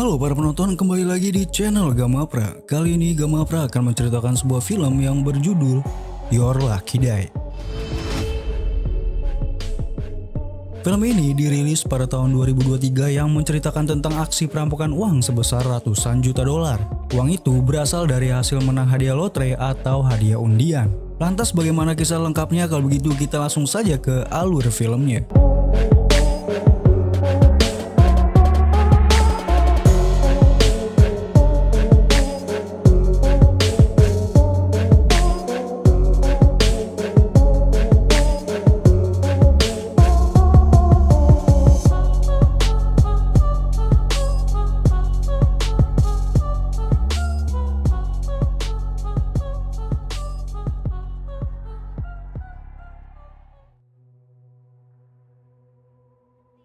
Halo para penonton, kembali lagi di channel Gamapra. Kali ini Gamapra akan menceritakan sebuah film yang berjudul Your Lucky Day. Film ini dirilis pada tahun 2023 yang menceritakan tentang aksi perampokan uang sebesar ratusan juta dolar. Uang itu berasal dari hasil menang hadiah lotre atau hadiah undian. Lantas bagaimana kisah lengkapnya? Kalau begitu kita langsung saja ke alur filmnya.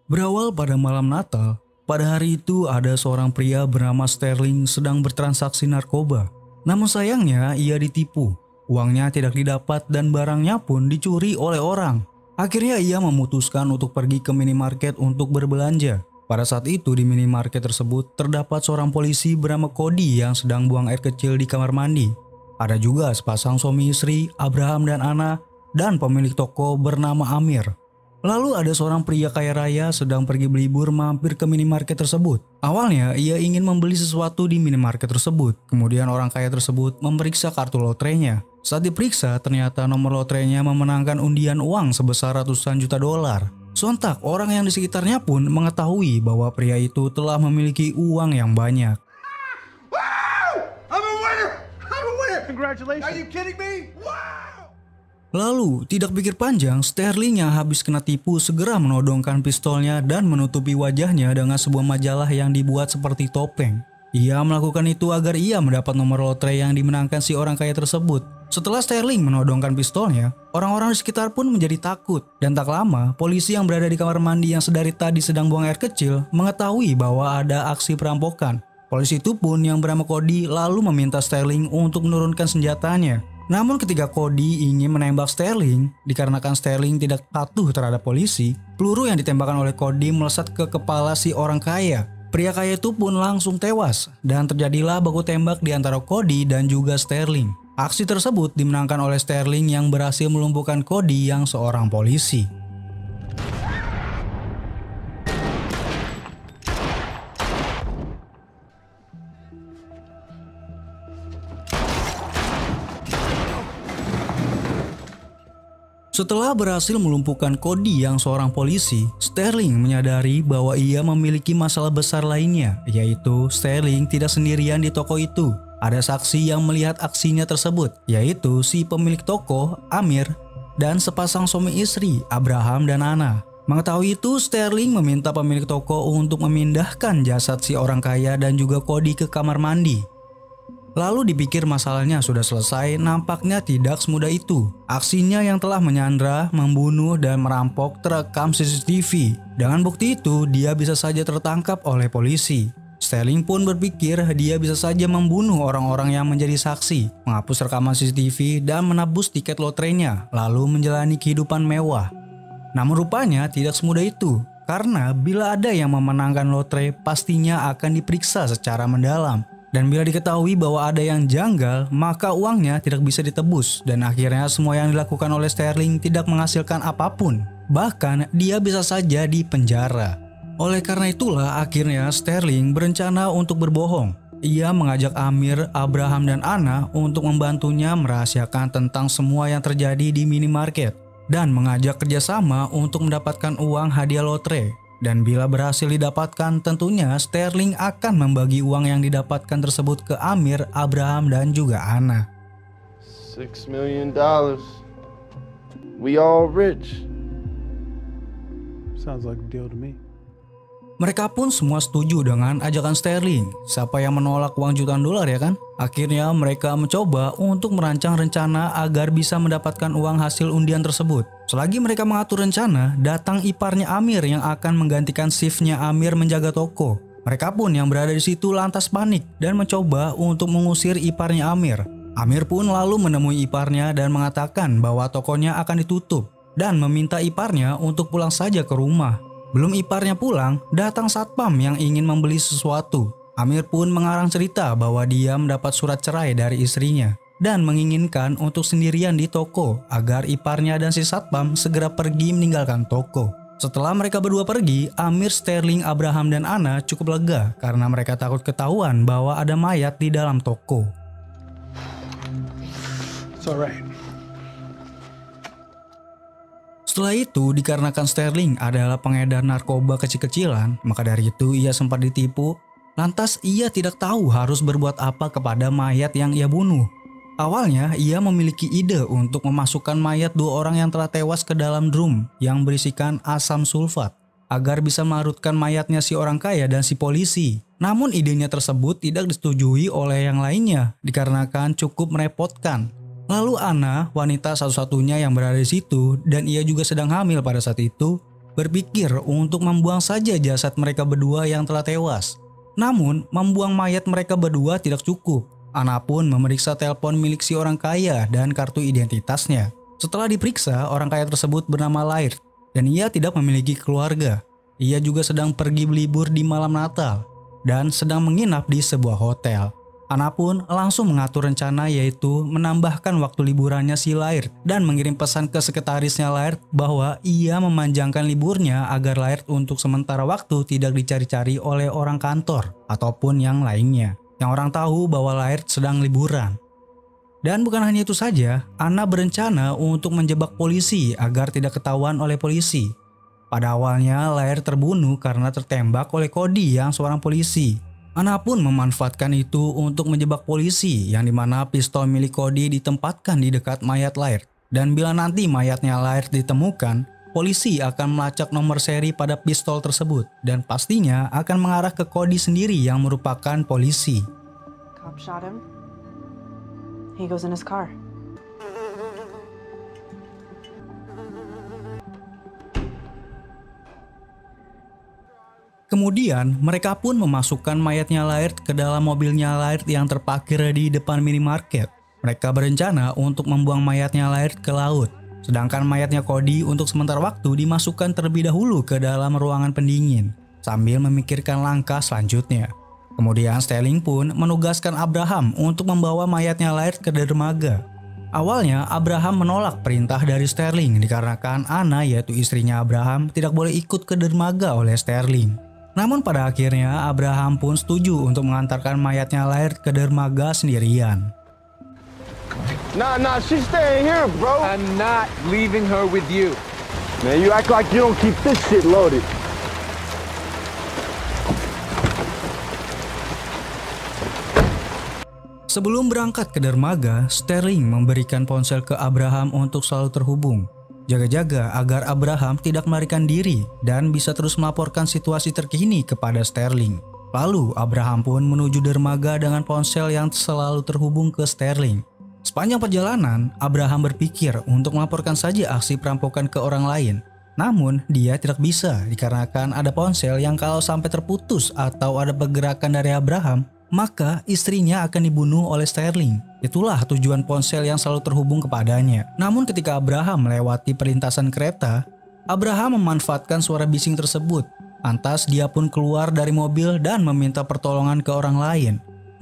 Berawal pada malam Natal, pada hari itu ada seorang pria bernama Sterling sedang bertransaksi narkoba. Namun sayangnya ia ditipu, uangnya tidak didapat dan barangnya pun dicuri oleh orang. Akhirnya ia memutuskan untuk pergi ke minimarket untuk berbelanja. Pada saat itu di minimarket tersebut terdapat seorang polisi bernama Cody yang sedang buang air kecil di kamar mandi. Ada juga sepasang suami istri, Abraham dan Anna, dan pemilik toko bernama Amir. Lalu ada seorang pria kaya raya sedang pergi berlibur mampir ke minimarket tersebut. Awalnya ia ingin membeli sesuatu di minimarket tersebut. Kemudian orang kaya tersebut memeriksa kartu lotrenya. Saat diperiksa ternyata nomor lotrenya memenangkan undian uang sebesar ratusan juta dolar. Sontak orang yang di sekitarnya pun mengetahui bahwa pria itu telah memiliki uang yang banyak. Wow! I'm a winner! I'm a winner! Congratulations. Are you kidding me? Wow! Lalu, tidak pikir panjang, Sterling yang habis kena tipu segera menodongkan pistolnya dan menutupi wajahnya dengan sebuah majalah yang dibuat seperti topeng. Ia melakukan itu agar ia mendapat nomor lotre yang dimenangkan si orang kaya tersebut. Setelah Sterling menodongkan pistolnya, orang-orang di sekitar pun menjadi takut. Dan tak lama, polisi yang berada di kamar mandi yang sedari tadi sedang buang air kecil mengetahui bahwa ada aksi perampokan. Polisi itu pun yang bernama Cody lalu meminta Sterling untuk menurunkan senjatanya. Namun ketika Cody ingin menembak Sterling, dikarenakan Sterling tidak patuh terhadap polisi, peluru yang ditembakkan oleh Cody melesat ke kepala si orang kaya. Pria kaya itu pun langsung tewas dan terjadilah baku tembak di antara Cody dan juga Sterling. Aksi tersebut dimenangkan oleh Sterling yang berhasil melumpuhkan Cody yang seorang polisi. Setelah berhasil melumpuhkan Cody yang seorang polisi, Sterling menyadari bahwa ia memiliki masalah besar lainnya, yaitu Sterling tidak sendirian di toko itu. Ada saksi yang melihat aksinya tersebut, yaitu si pemilik toko, Amir, dan sepasang suami istri, Abraham dan Anna. Mengetahui itu, Sterling meminta pemilik toko untuk memindahkan jasad si orang kaya dan juga Cody ke kamar mandi. Lalu dipikir masalahnya sudah selesai, nampaknya tidak semudah itu. Aksinya yang telah menyandra, membunuh, dan merampok terekam CCTV. Dengan bukti itu, dia bisa saja tertangkap oleh polisi. Sterling pun berpikir dia bisa saja membunuh orang-orang yang menjadi saksi, menghapus rekaman CCTV, dan menebus tiket lotrenya, lalu menjalani kehidupan mewah. Namun rupanya tidak semudah itu, karena bila ada yang memenangkan lotre, pastinya akan diperiksa secara mendalam. Dan bila diketahui bahwa ada yang janggal, maka uangnya tidak bisa ditebus. Dan akhirnya semua yang dilakukan oleh Sterling tidak menghasilkan apapun. Bahkan dia bisa saja dipenjara. Oleh karena itulah akhirnya Sterling berencana untuk berbohong. Ia mengajak Amir, Abraham dan Anna untuk membantunya merahasiakan tentang semua yang terjadi di minimarket. Dan mengajak kerjasama untuk mendapatkan uang hadiah lotre. Dan bila berhasil didapatkan, tentunya Sterling akan membagi uang yang didapatkan tersebut ke Amir, Abraham, dan juga Anna. $6 million. We all rich. Sounds like a deal to me. Mereka pun semua setuju dengan ajakan Sterling. Siapa yang menolak uang jutaan dolar ya kan? Akhirnya mereka mencoba untuk merancang rencana agar bisa mendapatkan uang hasil undian tersebut. Selagi mereka mengatur rencana, datang iparnya Amir yang akan menggantikan shiftnya Amir menjaga toko. Mereka pun yang berada di situ lantas panik dan mencoba untuk mengusir iparnya Amir. Amir pun lalu menemui iparnya dan mengatakan bahwa tokonya akan ditutup dan meminta iparnya untuk pulang saja ke rumah. Belum iparnya pulang, datang satpam yang ingin membeli sesuatu. Amir pun mengarang cerita bahwa dia mendapat surat cerai dari istrinya dan menginginkan untuk sendirian di toko agar iparnya dan si satpam segera pergi meninggalkan toko. Setelah mereka berdua pergi, Amir, Sterling, Abraham, dan Anna cukup lega karena mereka takut ketahuan bahwa ada mayat di dalam toko. It's alright. Setelah itu, dikarenakan Sterling adalah pengedar narkoba kecil-kecilan, maka dari itu ia sempat ditipu. Lantas ia tidak tahu harus berbuat apa kepada mayat yang ia bunuh. Awalnya ia memiliki ide untuk memasukkan mayat 2 orang yang telah tewas ke dalam drum yang berisikan asam sulfat agar bisa melarutkan mayatnya si orang kaya dan si polisi. Namun idenya tersebut tidak disetujui oleh yang lainnya dikarenakan cukup merepotkan. Lalu Anna, wanita satu-satunya yang berada di situ dan ia juga sedang hamil pada saat itu, berpikir untuk membuang saja jasad mereka berdua yang telah tewas. Namun membuang mayat mereka berdua tidak cukup. Anna pun memeriksa telepon milik si orang kaya dan kartu identitasnya. Setelah diperiksa, orang kaya tersebut bernama Laird dan ia tidak memiliki keluarga. Ia juga sedang pergi berlibur di malam Natal dan sedang menginap di sebuah hotel. Anna pun langsung mengatur rencana yaitu menambahkan waktu liburannya si Laird dan mengirim pesan ke sekretarisnya Laird bahwa ia memanjangkan liburnya agar Laird untuk sementara waktu tidak dicari-cari oleh orang kantor ataupun yang lainnya. Yang orang tahu bahwa Laird sedang liburan. Dan bukan hanya itu saja, Anna berencana untuk menjebak polisi agar tidak ketahuan oleh polisi. Pada awalnya Laird terbunuh karena tertembak oleh Cody yang seorang polisi. Anna pun memanfaatkan itu untuk menjebak polisi yang dimana pistol milik Cody ditempatkan di dekat mayat Laird. Dan bila nanti mayatnya Laird ditemukan, polisi akan melacak nomor seri pada pistol tersebut dan pastinya akan mengarah ke Cody sendiri yang merupakan polisi. Cop shot him. He goes in his car. Kemudian mereka pun memasukkan mayatnya Laird ke dalam mobilnya Laird yang terparkir di depan minimarket. Mereka berencana untuk membuang mayatnya Laird ke laut. Sedangkan mayatnya Cody untuk sementara waktu dimasukkan terlebih dahulu ke dalam ruangan pendingin sambil memikirkan langkah selanjutnya. Kemudian Sterling pun menugaskan Abraham untuk membawa mayatnya Laird ke dermaga. Awalnya Abraham menolak perintah dari Sterling dikarenakan Anna yaitu istrinya Abraham tidak boleh ikut ke dermaga oleh Sterling. Namun pada akhirnya Abraham pun setuju untuk mengantarkan mayatnya Laird ke dermaga sendirian. Nah, she's staying here, bro. I'm not leaving her with you. Man, you act like you don't keep this shit loaded. Sebelum berangkat ke dermaga, Sterling memberikan ponsel ke Abraham untuk selalu terhubung. Jaga-jaga agar Abraham tidak melarikan diri dan bisa terus melaporkan situasi terkini kepada Sterling. Lalu Abraham pun menuju dermaga dengan ponsel yang selalu terhubung ke Sterling. Sepanjang perjalanan, Abraham berpikir untuk melaporkan saja aksi perampokan ke orang lain. Namun dia tidak bisa dikarenakan ada ponsel yang kalau sampai terputus atau ada pergerakan dari Abraham, maka istrinya akan dibunuh oleh Sterling. Itulah tujuan ponsel yang selalu terhubung kepadanya. Namun ketika Abraham melewati perlintasan kereta, Abraham memanfaatkan suara bising tersebut. Lantas dia pun keluar dari mobil dan meminta pertolongan ke orang lain.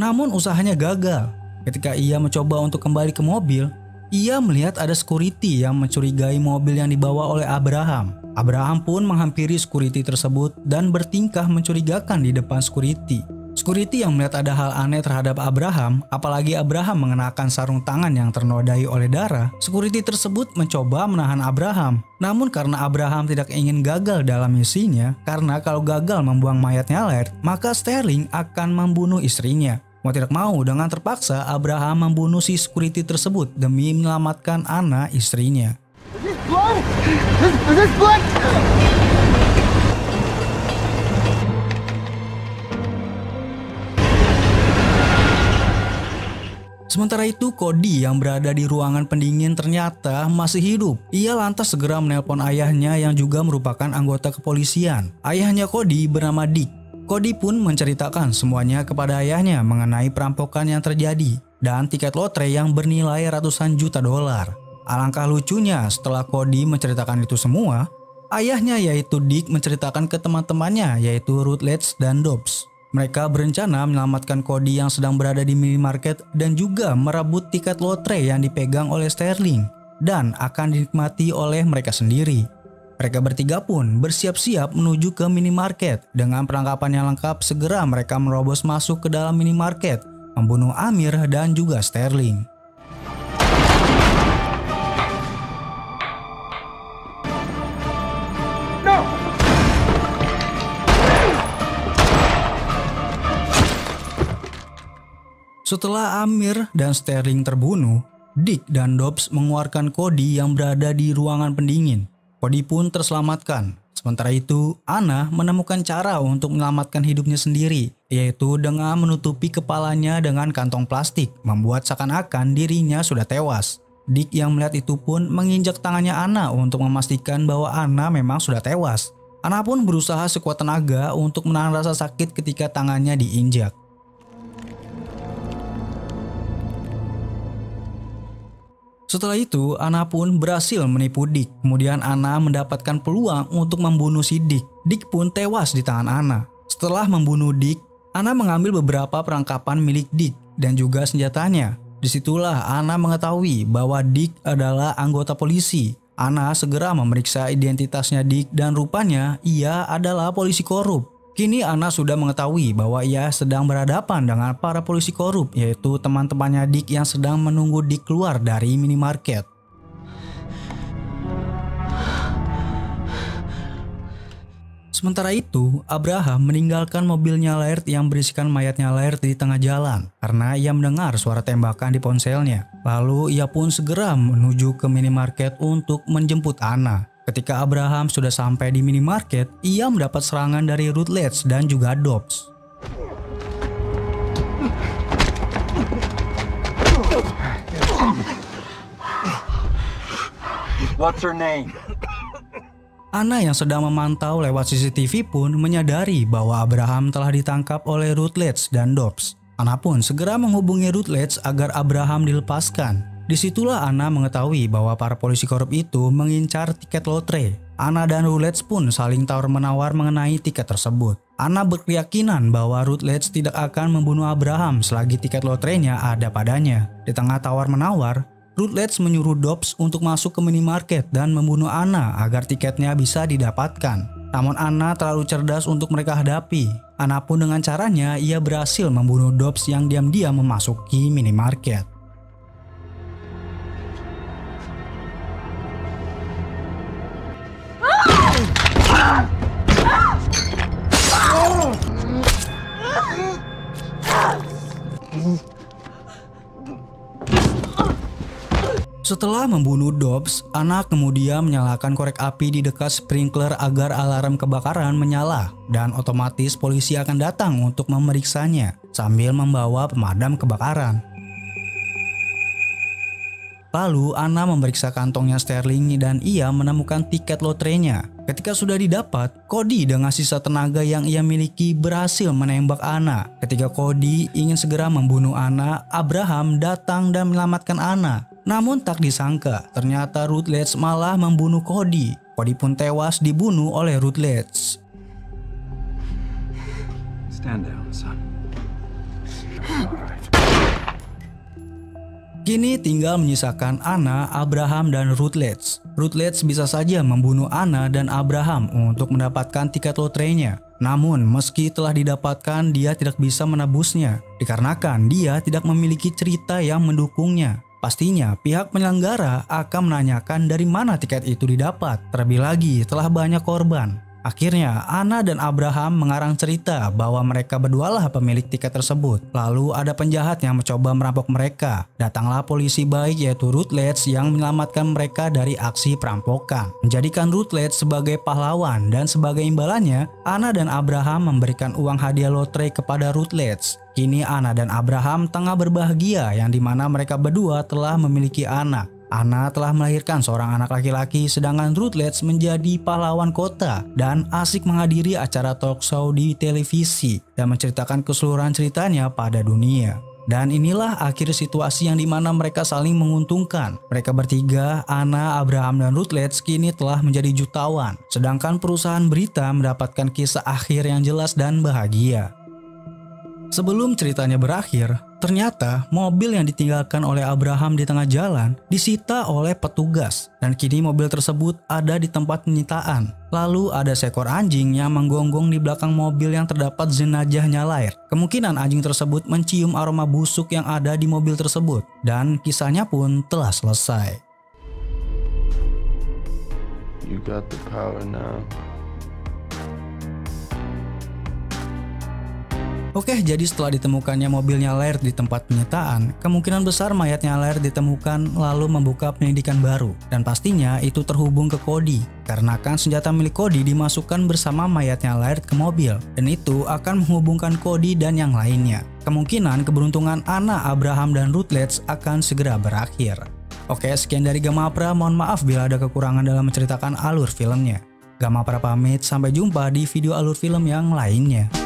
Namun usahanya gagal. Ketika ia mencoba untuk kembali ke mobil, ia melihat ada security yang mencurigai mobil yang dibawa oleh Abraham. Abraham pun menghampiri security tersebut dan bertingkah mencurigakan di depan security. Security yang melihat ada hal aneh terhadap Abraham, apalagi Abraham mengenakan sarung tangan yang ternodai oleh darah, security tersebut mencoba menahan Abraham. Namun karena Abraham tidak ingin gagal dalam misinya, karena kalau gagal membuang mayatnya Laird, maka Sterling akan membunuh istrinya. Mau tidak mau, dengan terpaksa Abraham membunuh si security tersebut demi menyelamatkan Anna, istrinya. Is this blood? Is this blood? Sementara itu Cody yang berada di ruangan pendingin ternyata masih hidup. Ia lantas segera menelpon ayahnya yang juga merupakan anggota kepolisian. Ayahnya Cody bernama Dick. Cody pun menceritakan semuanya kepada ayahnya mengenai perampokan yang terjadi dan tiket lotre yang bernilai ratusan juta dolar. Alangkah lucunya setelah Cody menceritakan itu semua, ayahnya yaitu Dick menceritakan ke teman-temannya yaitu Rutledge dan Dobbs. Mereka berencana menyelamatkan Cody yang sedang berada di minimarket dan juga merebut tiket lotre yang dipegang oleh Sterling dan akan dinikmati oleh mereka sendiri. Mereka bertiga pun bersiap-siap menuju ke minimarket. Dengan perlengkapan yang lengkap, segera mereka merobos masuk ke dalam minimarket, membunuh Amir dan juga Sterling. Setelah Amir dan Sterling terbunuh, Dick dan Dobbs mengeluarkan Cody yang berada di ruangan pendingin. Cody pun terselamatkan. Sementara itu, Anna menemukan cara untuk menyelamatkan hidupnya sendiri, yaitu dengan menutupi kepalanya dengan kantong plastik, membuat seakan-akan dirinya sudah tewas. Dick yang melihat itu pun menginjak tangannya Anna untuk memastikan bahwa Anna memang sudah tewas. Anna pun berusaha sekuat tenaga untuk menahan rasa sakit ketika tangannya diinjak. Setelah itu, Anna pun berhasil menipu Dick. Kemudian Anna mendapatkan peluang untuk membunuh si Dick. Dick pun tewas di tangan Anna. Setelah membunuh Dick, Anna mengambil beberapa perlengkapan milik Dick dan juga senjatanya. Disitulah Anna mengetahui bahwa Dick adalah anggota polisi. Anna segera memeriksa identitasnya Dick dan rupanya ia adalah polisi korup. Kini Anna sudah mengetahui bahwa ia sedang berhadapan dengan para polisi korup, yaitu teman-temannya Dick yang sedang menunggu Dick keluar dari minimarket. Sementara itu, Abraham meninggalkan mobilnya Laird yang berisikan mayatnya Laird di tengah jalan karena ia mendengar suara tembakan di ponselnya. Lalu ia pun segera menuju ke minimarket untuk menjemput Anna. Ketika Abraham sudah sampai di minimarket, ia mendapat serangan dari Rutledge dan juga Dobbs. What's her name? Anna yang sedang memantau lewat CCTV pun menyadari bahwa Abraham telah ditangkap oleh Rutledge dan Dobbs. Anna pun segera menghubungi Rutledge agar Abraham dilepaskan. Disitulah Anna mengetahui bahwa para polisi korup itu mengincar tiket lotre. Anna dan Rutledge pun saling tawar-menawar mengenai tiket tersebut. Anna berkeyakinan bahwa Rutledge tidak akan membunuh Abraham selagi tiket lotrenya ada padanya. Di tengah tawar-menawar, Rutledge menyuruh Dobbs untuk masuk ke minimarket dan membunuh Anna agar tiketnya bisa didapatkan. Namun Anna terlalu cerdas untuk mereka hadapi. Anna pun dengan caranya ia berhasil membunuh Dobbs yang diam-diam memasuki minimarket. Setelah membunuh Dobbs, Anna kemudian menyalakan korek api di dekat sprinkler agar alarm kebakaran menyala dan otomatis polisi akan datang untuk memeriksanya sambil membawa pemadam kebakaran. Lalu Anna memeriksa kantongnya Sterling dan ia menemukan tiket lotrenya. Ketika sudah didapat, Cody dengan sisa tenaga yang ia miliki berhasil menembak Anna. Ketika Cody ingin segera membunuh Anna, Abraham datang dan menyelamatkan Anna. Namun tak disangka, ternyata Rutledge malah membunuh Cody. Cody pun tewas dibunuh oleh Rutledge. Stand down, son. Kini tinggal menyisakan Anna, Abraham, dan Rutledge. Rutledge bisa saja membunuh Anna dan Abraham untuk mendapatkan tiket lotrenya. Namun meski telah didapatkan, dia tidak bisa menebusnya dikarenakan dia tidak memiliki cerita yang mendukungnya. Pastinya pihak penyelenggara akan menanyakan dari mana tiket itu didapat, terlebih lagi telah banyak korban. Akhirnya Anna dan Abraham mengarang cerita bahwa mereka berdualah pemilik tiket tersebut. Lalu ada penjahat yang mencoba merampok mereka. Datanglah polisi baik yaitu Rutledge yang menyelamatkan mereka dari aksi perampokan, menjadikan Rutledge sebagai pahlawan, dan sebagai imbalannya Anna dan Abraham memberikan uang hadiah lotre kepada Rutledge. Kini Anna dan Abraham tengah berbahagia yang dimana mereka berdua telah memiliki anak. Anna telah melahirkan seorang anak laki-laki sedangkan Rutledge menjadi pahlawan kota dan asik menghadiri acara talk show di televisi dan menceritakan keseluruhan ceritanya pada dunia. Dan inilah akhir situasi yang dimana mereka saling menguntungkan. Mereka bertiga, Anna, Abraham, dan Rutledge kini telah menjadi jutawan. Sedangkan perusahaan berita mendapatkan kisah akhir yang jelas dan bahagia. Sebelum ceritanya berakhir, ternyata mobil yang ditinggalkan oleh Abraham di tengah jalan disita oleh petugas dan kini mobil tersebut ada di tempat penyitaan. Lalu ada seekor anjing yang menggonggong di belakang mobil yang terdapat jenazahnya Laird. Kemungkinan anjing tersebut mencium aroma busuk yang ada di mobil tersebut dan kisahnya pun telah selesai. You got the power now. Oke, jadi setelah ditemukannya mobilnya Laird di tempat penyitaan, kemungkinan besar mayatnya Laird ditemukan lalu membuka penyelidikan baru. Dan pastinya itu terhubung ke Cody, karena kan senjata milik Cody dimasukkan bersama mayatnya Laird ke mobil, dan itu akan menghubungkan Cody dan yang lainnya. Kemungkinan keberuntungan anak Abraham dan Rutledge akan segera berakhir. Oke, sekian dari Gamapra, mohon maaf bila ada kekurangan dalam menceritakan alur filmnya. Gamapra pamit, sampai jumpa di video alur film yang lainnya.